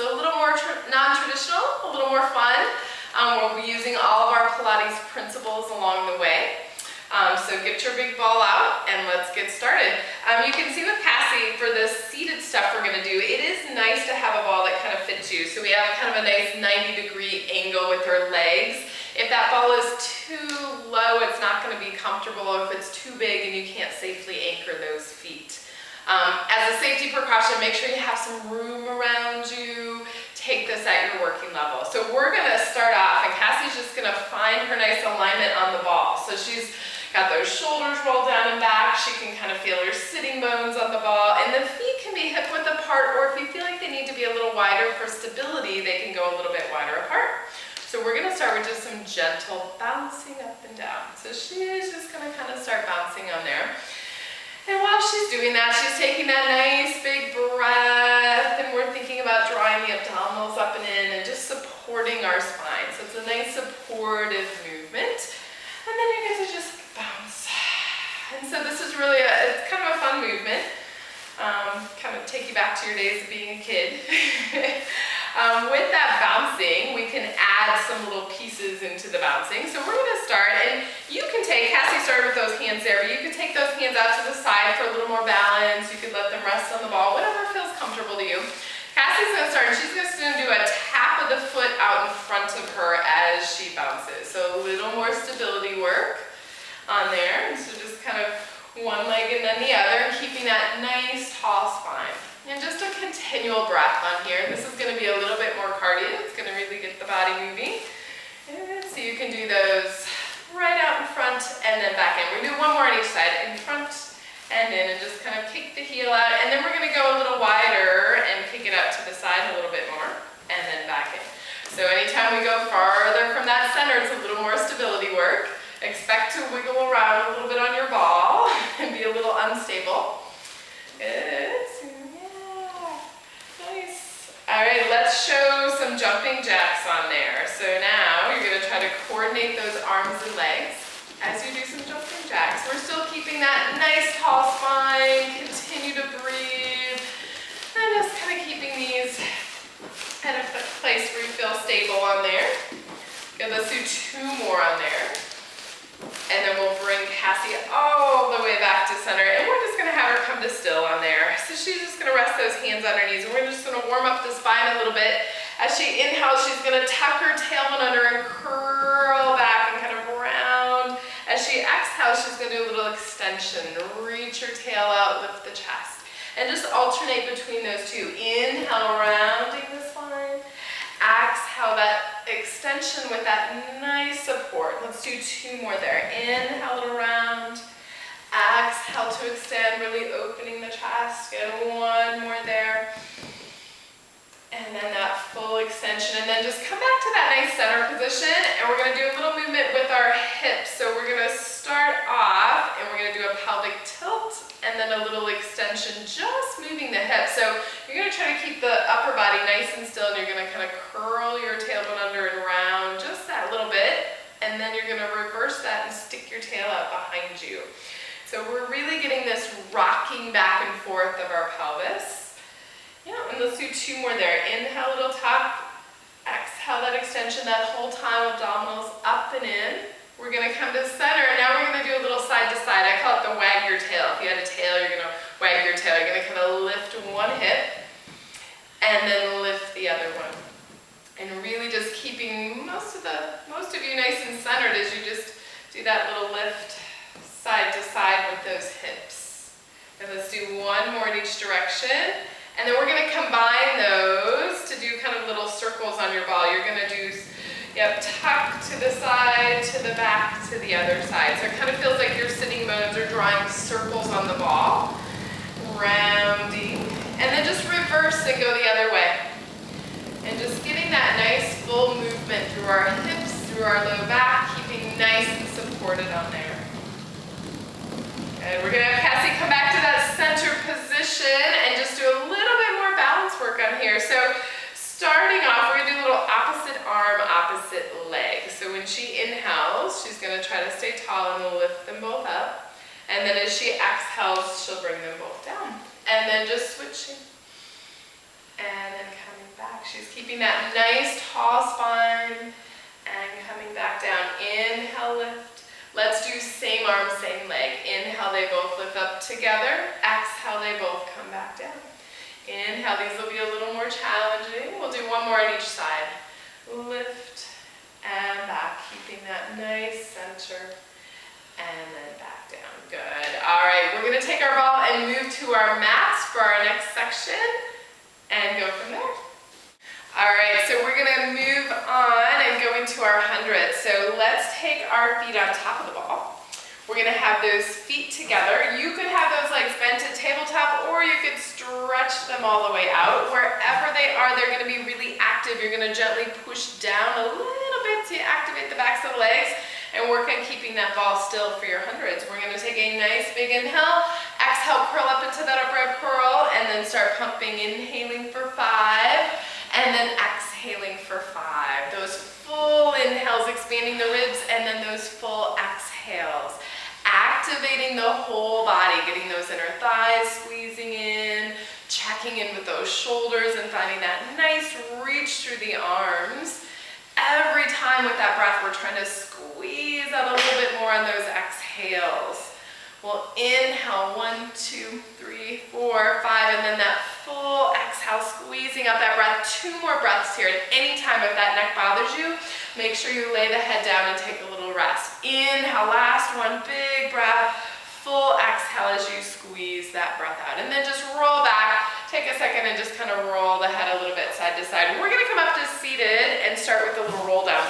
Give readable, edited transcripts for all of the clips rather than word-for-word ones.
So a little more non-traditional, a little more fun. We'll be using all of our Pilates principles along the way. So get your big ball out and let's get started. You can see with Cassie, for the seated stuff we're gonna do, it is nice to have a ball that kind of fits you. So we have kind of a nice 90-degree angle with her legs. If that ball is too low, it's not gonna be comfortable. If it's too big and you can't safely anchor those feet. As a safety precaution, make sure you have some room around you. Take this at your working level. So we're gonna start off, and Cassie's just gonna find her nice alignment on the ball. So she's got those shoulders rolled down and back. She can kind of feel her sitting bones on the ball, and the feet can be hip width apart, or if you feel like they need to be a little wider for stability, they can go a little bit wider apart. So we're gonna start with just some gentle bouncing up and down. So she's just gonna kind of start bouncing on there. And while she's doing that, she's taking that nice big breath, and we're thinking about drawing the abdominals up and in and just supporting our spine. So it's a nice supportive movement. And then you're going to just bounce. And so this is really it's kind of a fun movement. Kind of take you back to your days of being a kid. With that bouncing, we can add some little pieces into the bouncing. So we're going to start, and you can take, Cassie started with those hands there, but you can take those hands out to the side for a little more balance. You could let them rest on the ball, whatever feels comfortable to you. Cassie's going to start, and she's just going to do a tap of the foot out in front of her as she bounces. So a little more stability work on there. And so just kind of one leg and then the other, and keeping that nice tall spine. And just a continual breath on here. This is going to be a little bit more cardio. It's going to really get the body moving. And so you can do those right out in front and then back in. We're going to do one more on each side, in front and in, and just kind of kick the heel out. And then we're going to go a little wider and kick it out to the side a little bit more, and then back in. So anytime we go farther from that center, it's a little more stability work. Expect to wiggle around a little bit on your ball and be a little unstable. Good. All right, let's show some jumping jacks on there. So now you're gonna try to coordinate those arms and legs as you do some jumping jacks. We're still keeping that nice tall spine, continue to breathe, and just kind of keeping these at a place where you feel stable on there. Good, let's do 2 more on there. And then we'll bring Cassie all the way back to center, and we're just gonna have her come to still on there. So she's just gonna rest those hands on her knees, and we're just gonna warm up the spine a little bit. As she inhales, she's gonna tuck her tailbone under and curl back and kind of round. As she exhales, she's gonna do a little extension. Reach her tail out, lift the chest. And just alternate between those two. Inhale, rounding the spine. Exhale, that extension with that nice support. Let's do 2 more there. Inhale it around. Exhale to extend, really opening the chest. Get 1 more there. And then that full extension. And then just come back to that nice center position. And we're going to do a little movement with our hips. So we're going to start off, and we're going to do a pelvic tilt, and then a little extension, just moving the hips. So you're going to try to keep the upper body nice and still, and you're going to kind of curl your tailbone under and round just that little bit, and then you're going to reverse that and stick your tail out behind you. So we're really getting this rocking back and forth of our pelvis. Yeah, and let's do 2 more there. Inhale, little tuck. Exhale, that extension, that whole time, abdominals up and in. We're going to come to center, and now we're going to do a little side to side. I call it the wag your tail. If you had a tail, you're going to wag your tail. You're going to kind of lift one hip and then lift the other one. And really just keeping most of you nice and centered as you just do that little lift side to side with those hips. And let's do 1 more in each direction. And then we're going to combine those to do kind of little circles on your ball. You're going to do tuck to the side, to the back, to the other side. So it kind of feels like your sitting bones are drawing circles on the ball. Rounding. And then just reverse and go the other way. And just getting that nice full movement through our hips, through our low back, keeping nice and supported on there. And we're going to have Cassie come back to that center position and just do a little bit more balance work on here. So starting off, we're going to do a little opposite arm, opposite leg. So when she inhales, she's going to try to stay tall and lift them both up. And then as she exhales, she'll bring them both down. And then just switching. And then coming back. She's keeping that nice tall spine and coming back down. Inhale, lift. Let's do same arm, same leg. Inhale, they both lift up together. Exhale, they both come back down. Inhale, these will be a little more challenging. We'll do one more on each side. Lift and back, keeping that nice center. And then back down. Good. All right, we're going to take our ball and move to our mats for our next section and go from there. All right, so we're going to move on and go into our 100. So let's take our feet on top of the ball. We're going to have those feet together. You could have those legs bent at tabletop, or you could stretch them all the way out. Wherever they are, they're going to be really active. You're going to gently push down a little bit to activate the backs of the legs and work on keeping that ball still for your 100s. We're going to take a nice big inhale. Exhale, curl up into that upright curl, and then start pumping. Inhaling for 5, and then exhaling for 5. Those full inhales, expanding the ribs, and then those full exhales. Activating the whole body, getting those inner thighs squeezing in, checking in with those shoulders and finding that nice reach through the arms. Every time with that breath, we're trying to squeeze out a little bit more on those exhales. We'll inhale, 1, 2, 3, 4, 5, and then that full exhale, squeezing out that breath. 2 more breaths here. At any time if that neck bothers you, make sure you lay the head down and take a little rest. Inhale, last one, big breath. Full exhale as you squeeze that breath out. And then just roll back. Take a second and just kind of roll the head a little bit side to side. We're going to come up to seated and start with a little roll down.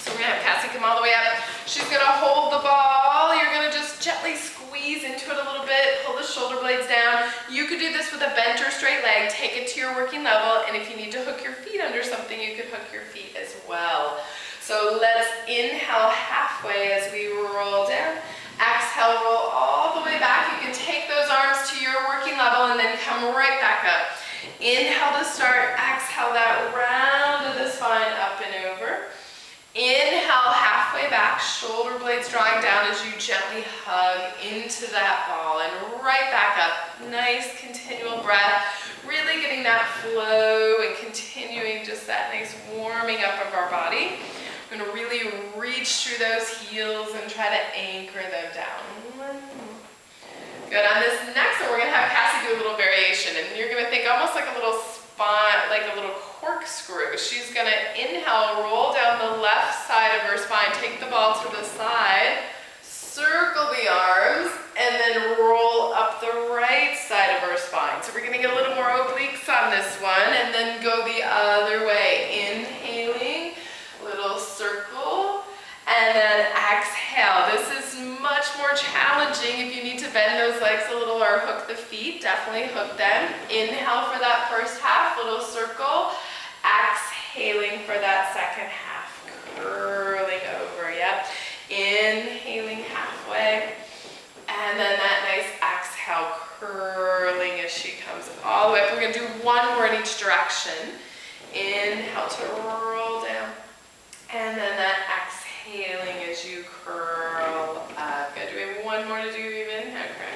So we're going to have Cassie come all the way up. She's going to hold the ball. You're going to just gently squeeze into it a little bit. Pull the shoulder blades down. You could do this with a bent or straight leg. Take it to your working level. And if you need to hook your feet under something, you could hook your feet as well. So let's inhale halfway as we roll down. Exhale, roll all the way back. You can take those arms to your working level and then come right back up. Inhale to start. Exhale that round of the spine up and over. Inhale halfway back, shoulder blades drawing down as you gently hug into that ball and right back up. Nice continual breath, really getting that flow and continuing just that nice warming up of our body. We're going to really reach through those heels and try to anchor them down. Good. On this next one, we're going to have Cassie do a little variation, and you're going to think almost like a little spine, like a little corkscrew. She's going to inhale, roll down the left side of her spine, take the ball to the side, circle the arms, and then roll up the right side of her spine. So we're going to get a little more obliques on this one, and then go the other way. Inhaling, little circle, and then exhale. This is much more challenging if you need to bend those legs a little or hook the feet. Definitely hook them. Inhale for that first half, little circle. Exhaling for that second half, curling over. Yep. Inhaling halfway, and then that nice exhale, curling as she comes all the way up. We're going to do one more in each direction. Inhale to roll down, and then that exhaling as you curl up. Good. Do we have one more to do even? Okay.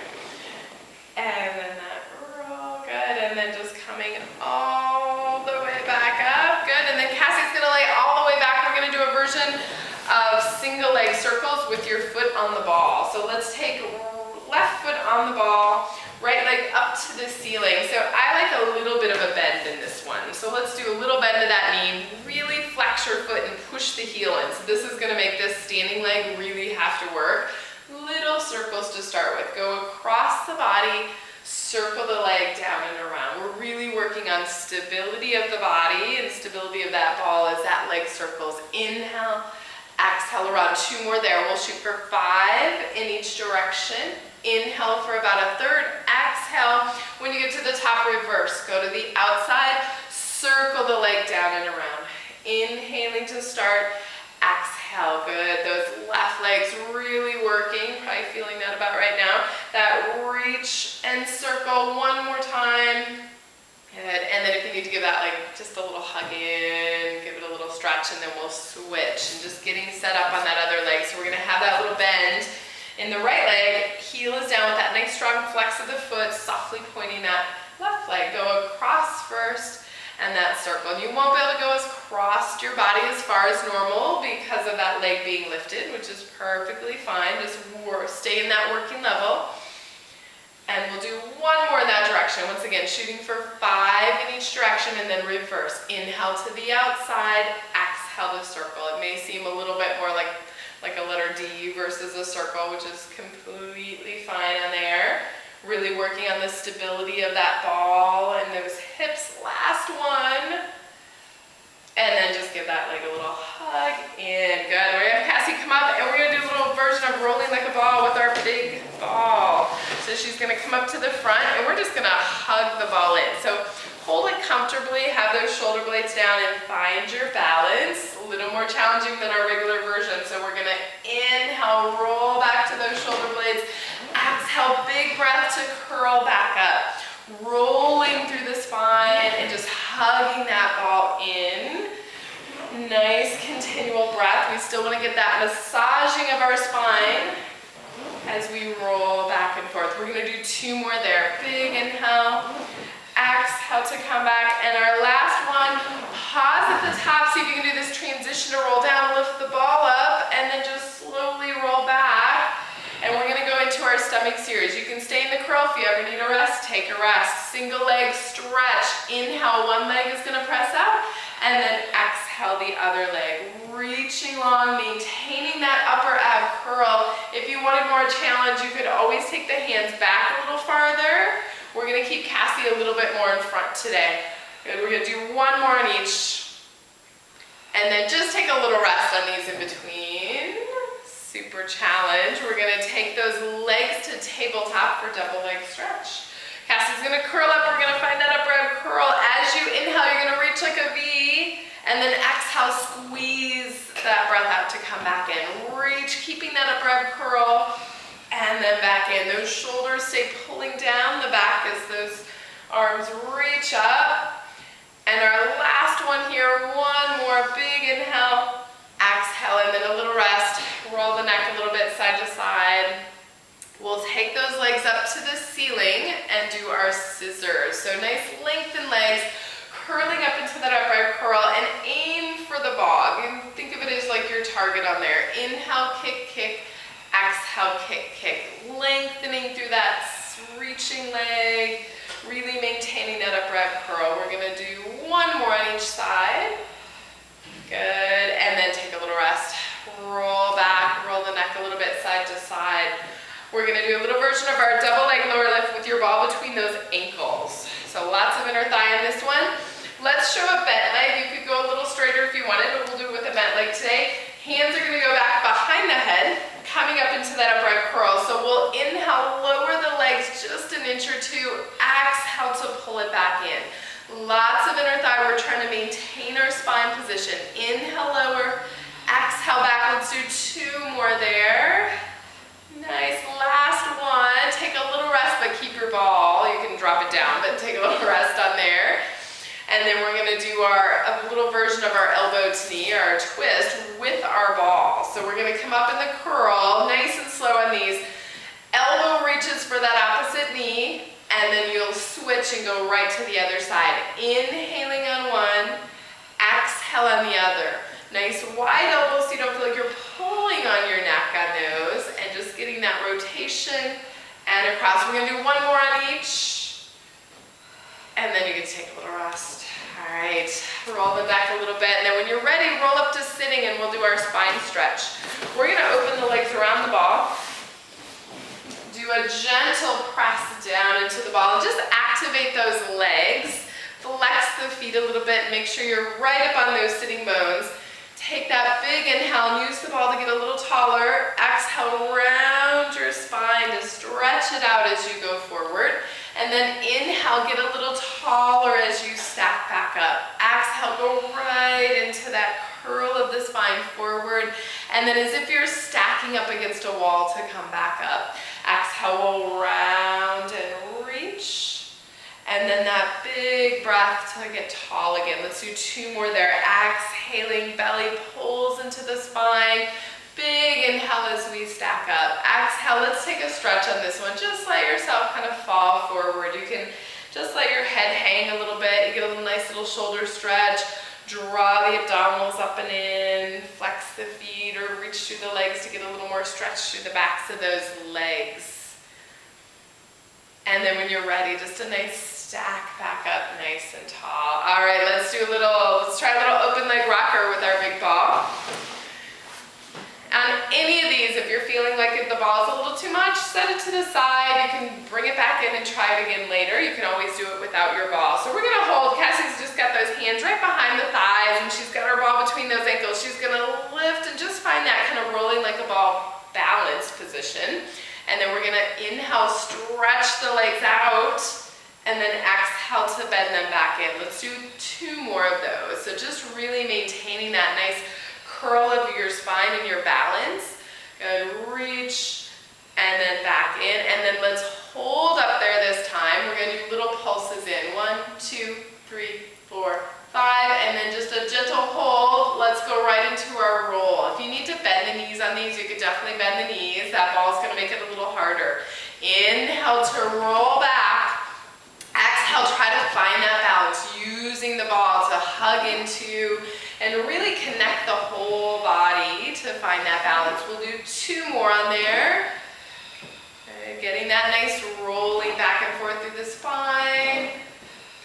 And then that roll. Good. And then just coming all the way back up. Good. And then Cassie's going to lay all the way back. We're going to do a version of single leg circles with your foot on the ball. So let's take left foot on the ball, right leg up to the ceiling. So I like a little bit of a bend in this one. So let's do a little bend to that knee. Really flex your foot and push the heel in. So this is going to make this standing leg really have to work. Little circles to start with. Go across the body, circle the leg down and around. We're really working on stability of the body and stability of that ball as that leg circles. Inhale, exhale around. 2 more there. We'll shoot for 5 in each direction. Inhale for about a third. Exhale. When you get to the top, reverse. Go to the outside. Circle the leg down and around. Inhaling to start. Exhale. Good. Those left legs really working. Probably feeling that about right now. That reach and circle one more time. Good. And then if you need to give that leg just a little hug in, give it a little stretch, and then we'll switch. And just getting set up on that other leg. So we're going to have that little bend in the right leg. Heel is down with that nice strong flex of the foot, softly pointing that left leg. Go across first, and that circle. And you won't be able to go across your body as far as normal because of that leg being lifted, which is perfectly fine. Just stay in that working level. And we'll do one more in that direction. Once again, shooting for 5 in each direction and then reverse. Inhale to the outside, exhale to circle. It may seem a little bit more like a letter D versus a circle, which is completely fine on there. Really working on the stability of that ball and those hips. Last one. And then just give that leg a little hug in. Good. We're going to have Cassie come up and we're going to do a little version of rolling like a ball with our big ball. So she's going to come up to the front and we're just going to hug the ball in. So hold it comfortably, have those shoulder blades down and find your balance. A little more challenging than our regular version. So we're going to inhale, roll back to those shoulder blades. Exhale, big breath to curl back up. Rolling through the spine and just hugging that ball in. Nice continual breath. We still want to get that massaging of our spine as we roll back and forth. We're going to do 2 more there. Big inhale, exhale to come back. And our last one, pause at the top. See if you can do this transition to roll down, lift the ball up, and then just slowly roll back. And we're going to go into our stomach series. You can stay in the curl if you ever need a rest, take a rest. Single leg stretch. Inhale, one leg is going to press out, and then exhale the other leg. Reaching long, maintaining that upper ab curl. If you wanted more challenge, you could always take the hands back a little farther. We're going to keep Cassie a little bit more in front today. Good. We're going to do 1 more on each. And then just take a little rest on these in between. Super challenge. We're going to take those legs to tabletop for double leg stretch. Cassie's going to curl up. We're going to find that upper ab curl. As you inhale, you're going to reach like a V. And then exhale, squeeze that breath out to come back in. Reach, keeping that upper ab curl. And then back in. Those shoulders stay pulling down the back as those arms reach up. And our last one here, 1 more big inhale. Exhale, and then a little rest. Roll the neck a little bit side to side. We'll take those legs up to the ceiling and do our scissors. So nice lengthened legs, curling up into that upright curl, and aim for the ball. And think of it as like your target on there. Inhale, kick, kick. Exhale, kick, kick. Lengthening through that reaching leg, really maintaining that upright curl. We're going to do 1 more on each side. Good, and then take a little rest. Roll back, roll the neck a little bit side to side. We're going to do a little version of our double leg lower lift with your ball between those ankles. So lots of inner thigh in this one. Let's show a bent leg. You could go a little straighter if you wanted, but we'll do it with a bent leg today. Hands are going to go back behind the head, coming up into that upright curl. So we'll inhale, lower the legs just an inch or 2. Exhale to pull it back in. Lots of inner thigh. We're trying to maintain our spine position. Inhale, lower. Exhale back. Let's do 2 more there. Nice. Last one. Take a little rest, but keep your ball. You can drop it down, but take a little rest on there. And then we're going to do a little version of our elbow to knee, our twist, with our ball. So we're going to come up in the curl, nice and slow on these. Elbow reaches for that opposite knee. And then you'll switch and go right to the other side. Inhaling on one, exhale on the other. Nice wide elbows so you don't feel like you're pulling on your neck on those. And just getting that rotation and across. We're going to do 1 more on each. And then you can take a little rest. All right, roll the back a little bit. And then when you're ready, roll up to sitting and we'll do our spine stretch. We're going to open the legs around the ball. Do a gentle press down into the ball and just activate those legs. Flex the feet a little bit and make sure you're right up on those sitting bones. Take that big inhale, use the ball to get a little taller. Exhale, round your spine to stretch it out as you go forward. And then inhale, get a little taller as you stack back up. Exhale, go right into that curl of the spine forward. And then as if you're stacking up against a wall to come back up. Exhale, we'll round and reach. And then that big breath to get tall again. Let's do 2 more there. Exhaling, belly pulls into the spine. Big inhale as we stack up. Exhale, let's take a stretch on this one. Just let yourself kind of fall forward. You can Just let your head hang a little bit. You get a little nice little shoulder stretch. Draw the abdominals up and in. Flex the feet or reach through the legs to get a little more stretch through the backs of those legs. And then when you're ready, just a nice stack back up nice and tall. All right, let's try a little open leg rocker with our big ball. On any of these, if you're feeling like the ball is a little too much, set it to the side. You can bring it back in and try it again later. You can always do it without your ball. So we're gonna hold, Cassie's just got those hands right behind the thighs and she's got her ball between those ankles. She's gonna lift and just find that kind of rolling like a ball balance position. And then we're gonna inhale, stretch the legs out, and then exhale to bend them back in. Let's do 2 more of those. So just really maintaining that nice curl of your spine and your balance. Good, reach, and then back in. And then let's hold up there this time. We're gonna do little pulses in. 1, 2, 3, 4, 5, and then just a gentle hold. Let's go right into our roll. If you need to bend the knees on these, you could definitely bend the knees. That ball's gonna make it a little harder. Inhale to roll back. Exhale, try to find that balance, using the ball to hug into and really connect the whole body to find that balance. We'll do 2 more on there. Okay, getting that nice rolling back and forth through the spine.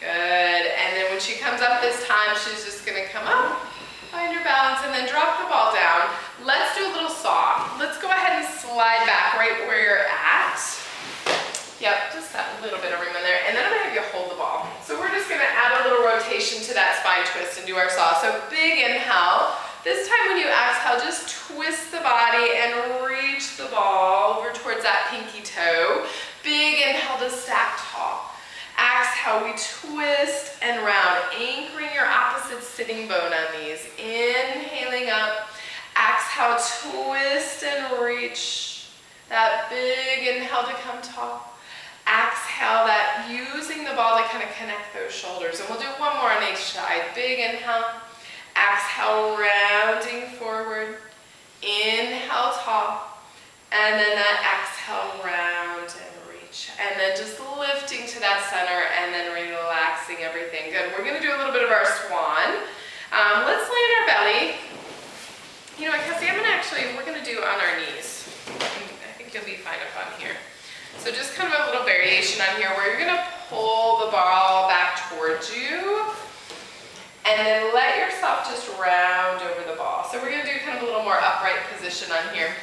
Good, and then when she comes up this time, she's just gonna come up, find your balance, and then drop the ball down. Let's do a little saw. Let's go ahead and slide back right where you're at. Yep, just that little bit of room in there. And then I'm gonna have you hold the ball. So we're just gonna add a little rotation to that spine twist and do our saw. So big inhale. This time when you exhale, just twist the body and reach the ball over towards that pinky toe. Big inhale to stack tall. Exhale, we twist and round, anchoring your opposite sitting bone on these. Inhaling up. Exhale, twist and reach. That big inhale to come tall. Exhale, that using the ball to kind of connect those shoulders. And we'll do 1 more on each side. Big inhale. Exhale, rounding forward. Inhale, tall. And then that exhale, round and reach. And then just lifting to that center and then relaxing everything. Good. We're going to do a little bit of our swan. Let's lay on our belly. You know what, Cassie, we're going to do on our knees. I think you'll be fine up on here. So just kind of a little variation on here where you're gonna pull the ball back towards you and then let yourself just round over the ball. So we're gonna do kind of a little more upright position on here.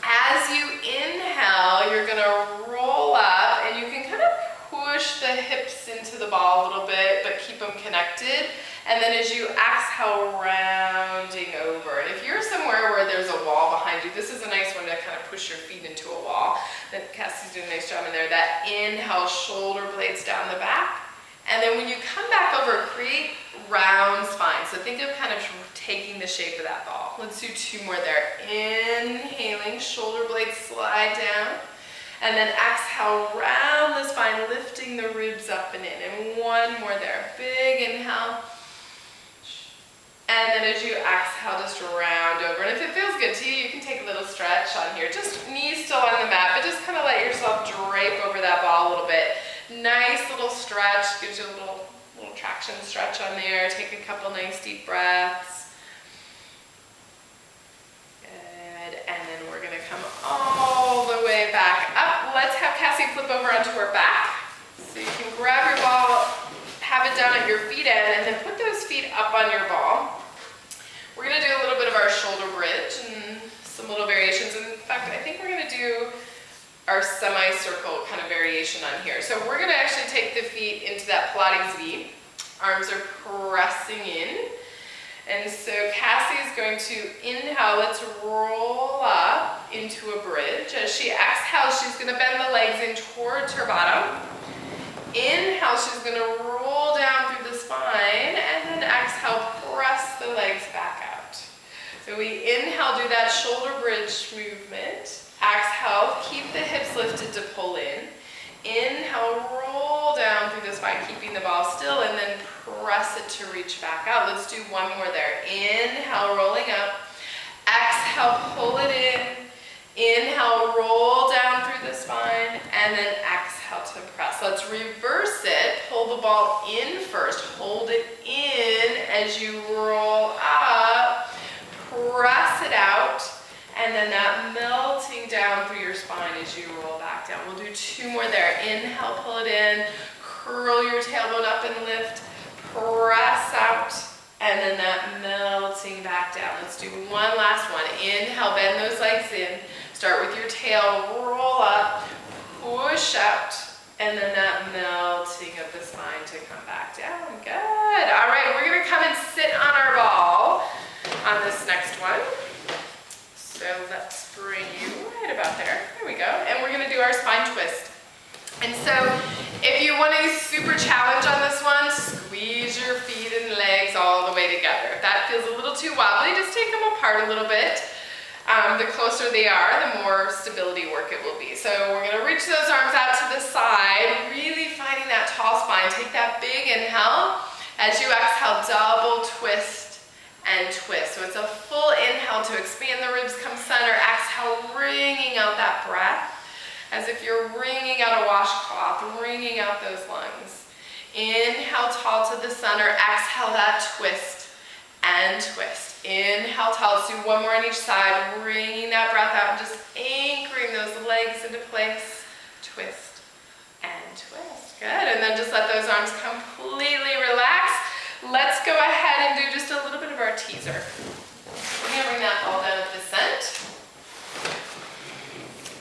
As you inhale, you're gonna roll up and you can kind of push the hips into the ball a little bit, but keep them connected. And then as you exhale, rounding over. And if you're somewhere where there's a wall behind you, this is a nice one to kind of push your feet into a wall. Then Cassie's doing a nice job in there. That inhale, shoulder blades down the back. And then when you come back over, create round spine. So think of kind of taking the shape of that ball. Let's do 2 more there. Inhaling, shoulder blades slide down. And then exhale, round the spine, lifting the ribs up and in. And 1 more there. Big inhale. And then as you exhale, just round over. And if it feels good to you, you can take a little stretch on here. Just knees still on the mat, but just kind of let yourself drape over that ball a little bit. Nice little stretch, gives you a little traction stretch on there. Take a couple nice deep breaths. Good, and then we're gonna come all the way back up. Let's have Cassie flip over onto her back. So you can grab your ball, have it down at your feet end, and then put those feet up on your ball. We're gonna do a little bit of our shoulder bridge and some little variations. In fact, I think we're gonna do our semicircle kind of variation on here. So we're gonna actually take the feet into that Pilates V. Arms are pressing in. And so Cassie's going to inhale, let's roll up into a bridge. As she exhales, she's gonna bend the legs in towards her bottom. Inhale, she's gonna roll down through the spine, and then exhale, press the legs back out. So we inhale, do that shoulder bridge movement. Exhale, keep the hips lifted to pull in. Inhale, roll down through the spine, keeping the ball still, and then press it to reach back out. Let's do 1 more there. Inhale, rolling up. Exhale, pull it in. Inhale, roll down through the spine, and then exhale to press. Let's reverse the ball in first. Hold it in as you roll up. Press it out. And then that melting down through your spine as you roll back down. We'll do 2 more there. Inhale, pull it in. Curl your tailbone up and lift. Press out. And then that melting back down. Let's do one last one. Inhale, bend those legs in. Start with your tail, roll up, push out. And then that melting of the spine to come back down. Good. All right, we're gonna come and sit on our ball on this next one. So let's bring you right about there. There we go. And we're gonna do our spine twist. And so if you want a super challenge on this one, squeeze your feet and legs all the way together. If that feels a little too wobbly, just take them apart a little bit. The closer they are, the more stability work it will be. So we're gonna reach those arms out to the side, really finding that tall spine. Take that big inhale. As you exhale, double twist and twist. So it's a full inhale to expand the ribs, come center. Exhale, wringing out that breath as if you're wringing out a washcloth, wringing out those lungs. Inhale, tall to the center. Exhale, that twist and twist. Inhale, tall. Let's do one more on each side, wringing that breath out and just anchoring those legs into place. Twist and twist. Good. And then just let those arms completely relax. Let's go ahead and do just a little bit of our teaser. We're going to bring that ball down at the descent.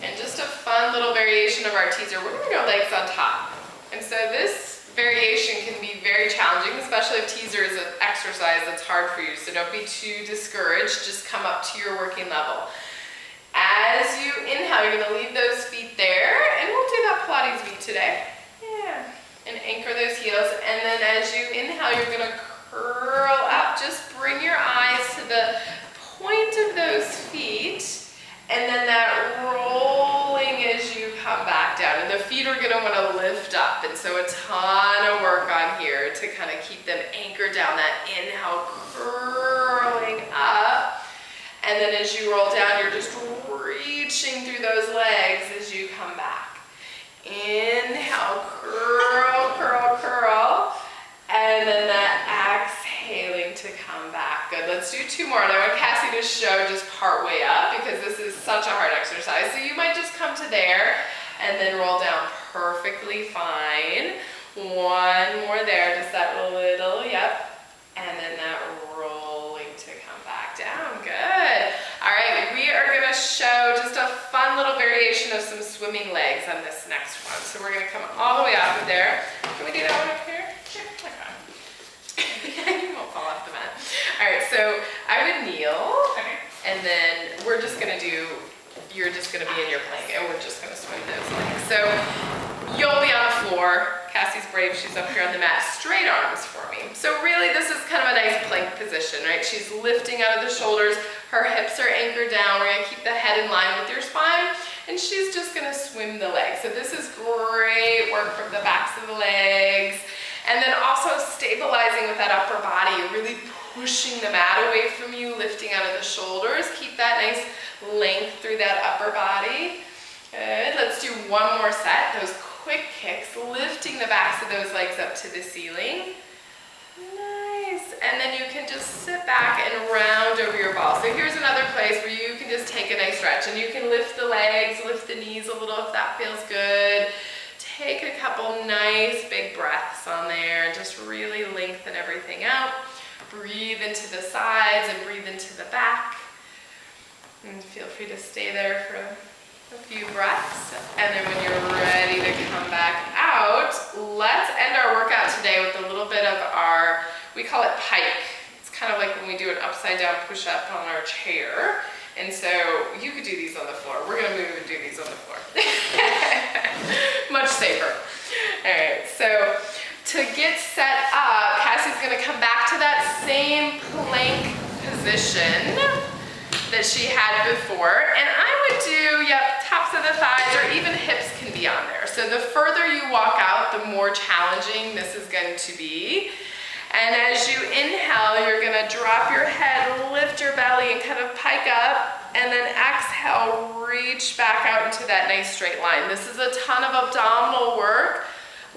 And just a fun little variation of our teaser. We're going to go legs on top. And so this variation can be very challenging, especially if teaser is an exercise that's hard for you. So don't be too discouraged. Just come up to your working level. As you inhale, you're going to leave those feet there. And we'll do that Pilates beat today. Yeah. And anchor those heels. And then as you inhale, you're going to curl up. Just bring your eyes to the point of those feet. And then that rolling as you come back down. And the feet are gonna wanna lift up. And so a ton of work on here to kind of keep them anchored down. That inhale, curling up. And then as you roll down, you're just reaching through those legs as you come back. Inhale, curl, curl, curl. And then that exhaling to come back. Good, let's do 2 more. And I want Cassie to show just part way up because this is such a hard exercise. So you might just come to there and then roll down perfectly fine. 1 more there, just that little, yep. And then that rolling to come back down, good. All right, we are gonna show just a fun little variation of some swimming legs on this next one. So we're gonna come all the way off of there. Can we do that one up here? Sure, okay. You won't fall off the mat. All right, so I would kneel, and then we're just gonna do, you're just gonna be in your plank, and we're just gonna swim those legs. So you'll be on the floor. Cassie's brave, she's up here on the mat. Straight arms for me. So really, this is kind of a nice plank position, right? She's lifting out of the shoulders, her hips are anchored down. We're gonna keep the head in line with your spine, and she's just gonna swim the legs. So this is great work from the backs of the legs. And then also stabilizing with that upper body, really pushing the mat away from you, lifting out of the shoulders. Keep that nice length through that upper body. Good, let's do 1 more set. Those quick kicks, lifting the backs of those legs up to the ceiling. Nice, and then you can just sit back and round over your ball. So here's another place where you can just take a nice stretch, and you can lift the legs, lift the knees a little if that feels good. Take a couple nice big breaths on there and just really lengthen everything out. Breathe into the sides and breathe into the back. And feel free to stay there for a few breaths. And then when you're ready to come back out, let's end our workout today with a little bit of our, we call it Pike. It's kind of like when we do an upside down push-up on our chair. And so you could do these on the floor. We're gonna move and do these on the floor. Much safer. All right, so to get set up, Cassie's gonna come back to that same plank position that she had before. And I would do, yep, tops of the thighs or even hips can be on there. So the further you walk out, the more challenging this is going to be. And as you inhale, you're gonna drop your head, lift your belly, and kind of pike up, and then exhale, reach back out into that nice straight line. This is a ton of abdominal work.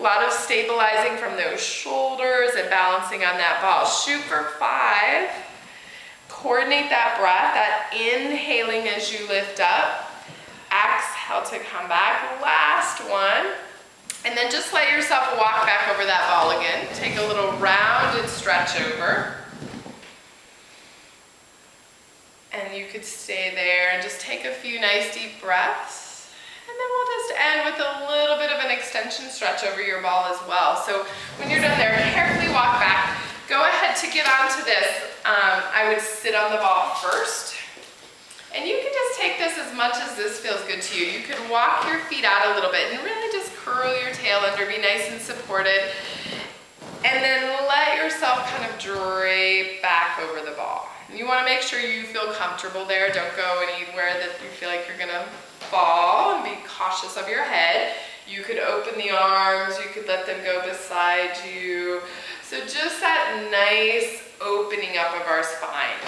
A lot of stabilizing from those shoulders and balancing on that ball. Shoot for 5. Coordinate that breath, that inhaling as you lift up. Exhale to come back. Last one. And then just let yourself walk back over that ball again. Take a little rounded stretch over. And you could stay there and just take a few nice deep breaths. And then we'll just end with a little bit of an extension stretch over your ball as well. So when you're done there, carefully walk back. Go ahead to get onto this. I would sit on the ball first. And you can just take this as much as this feels good to you. You can walk your feet out a little bit and really just curl your tail under, be nice and supported. And then let yourself kind of drape back over the ball. You want to make sure you feel comfortable there. Don't go anywhere that you feel like you're going to fall, and be cautious of your head. You could open the arms, you could let them go beside you. So just that nice opening up of our spine.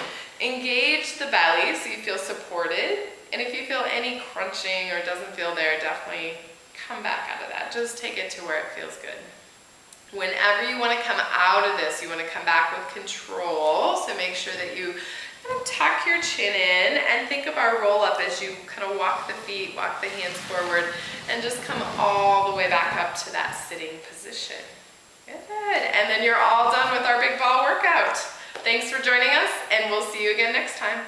Engage the belly so you feel supported. And if you feel any crunching or doesn't feel there, definitely come back out of that. Just take it to where it feels good. Whenever you want to come out of this, you want to come back with control. So make sure that you kind of tuck your chin in and think of our roll up as you kind of walk the feet, walk the hands forward, and just come all the way back up to that sitting position. Good. And then you're all done with our big ball workout. Thanks for joining us, and we'll see you again next time.